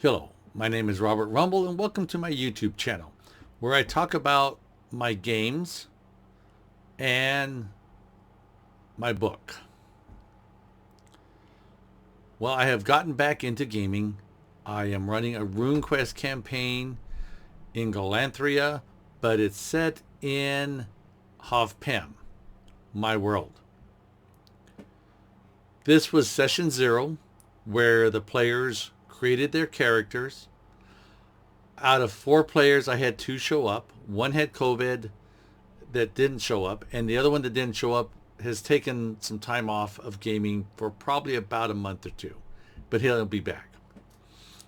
Hello, my name is Robert Rumble and welcome to my YouTube channel where I talk about my games and my book. Well, I have gotten back into gaming. I am running a Runequest campaign in Glorantha, but it's set in Hauv Pem, my world. This was session 0 where the players created their characters. Out of 4 players, I had 2 show up. One had COVID that didn't show up, and the other one that didn't show up has taken some time off of gaming for probably about a month or 2, but he'll be back.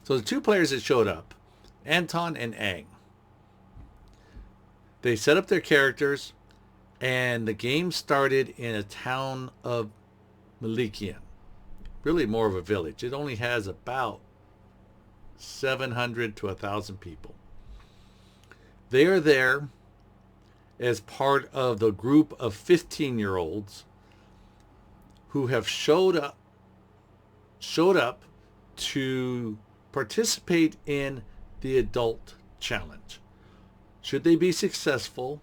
So the 2 players that showed up, Anton and Ang, they set up their characters, and the game started in a town of Myelikkan. Really more of a village. It only has about 700 to 1,000 people. They are there as part of the group of 15-year-olds who have showed up to participate in the adult challenge. Should they be successful,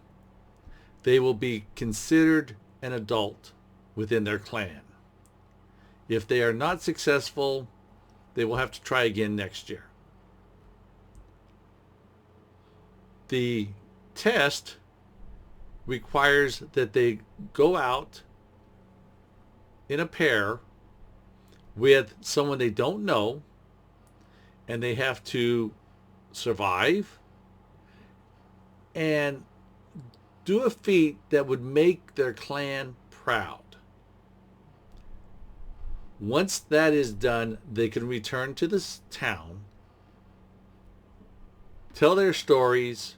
they will be considered an adult within their clan. If they are not successful, they will have to try again next year. The test requires that they go out in a pair with someone they don't know, and they have to survive and do a feat that would make their clan proud. Once that is done, they can return to this town, tell their stories,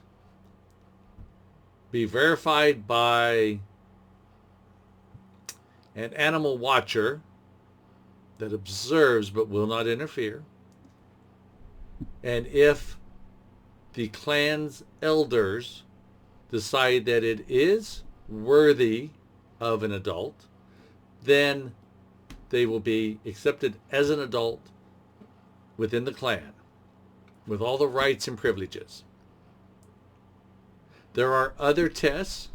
be verified by an animal watcher that observes but will not interfere. And if the clan's elders decide that it is worthy of an adult, then they will be accepted as an adult within the clan with all the rights and privileges. There are other tests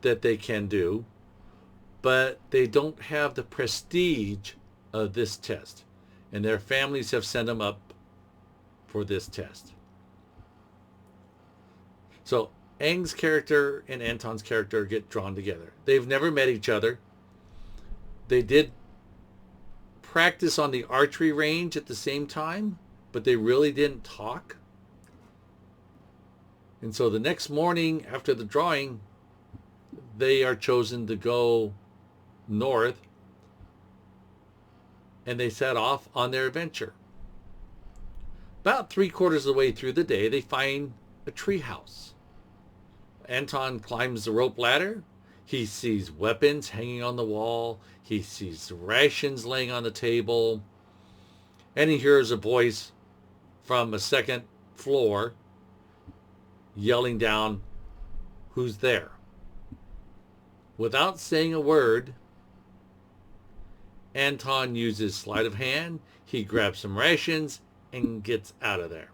that they can do, but they don't have the prestige of this test, and their families have sent them up for this test. So Ang's character and Anton's character get drawn together. They've never met each other. They did practice on the archery range at the same time, but they really didn't talk. And so the next morning after the drawing, they are chosen to go north, and they set off on their adventure. About 3/4 of the way through the day, they find a tree house. Anton climbs the rope ladder. He sees weapons hanging on the wall. He sees rations laying on the table. And he hears a voice from a second floor yelling down, "Who's there?" Without saying a word, Anton uses sleight of hand. He grabs some rations and gets out of there.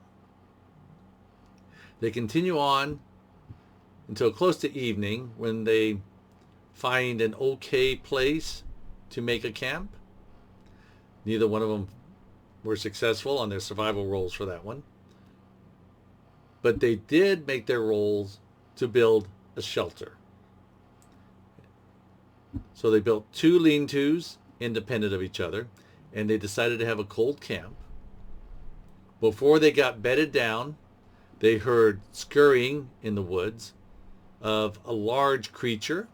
They continue on until close to evening, when they find an okay place to make a camp. Neither one of them were successful on their survival rolls for that one, but they did make their rolls to build a shelter. So they built 2 lean-tos independent of each other, and they decided to have a cold camp. Before they got bedded down, they heard scurrying in the woods of a large creature.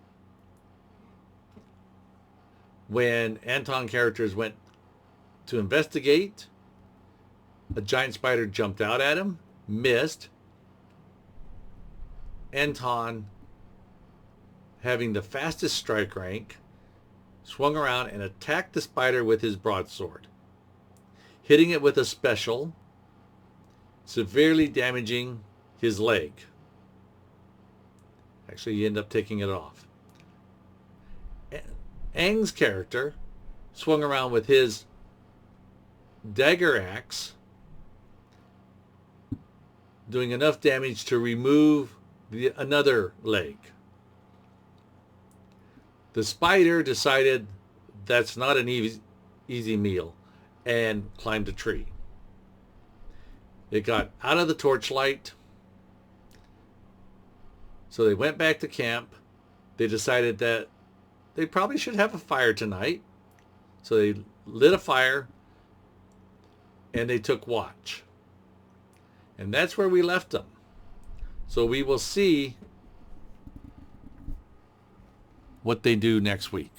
When Anton characters went to investigate, a giant spider jumped out at him, missed. Anton, having the fastest strike rank, swung around and attacked the spider with his broadsword, hitting it with a special, severely damaging his leg. Actually, he ended up taking it off. Ang's character swung around with his dagger axe doing enough damage to remove another leg. The spider decided that's not an easy meal and climbed a tree. It got out of the torchlight, so they went back to camp. They decided that they probably should have a fire tonight, so they lit a fire and they took watch. And that's where we left them. So we will see what they do next week.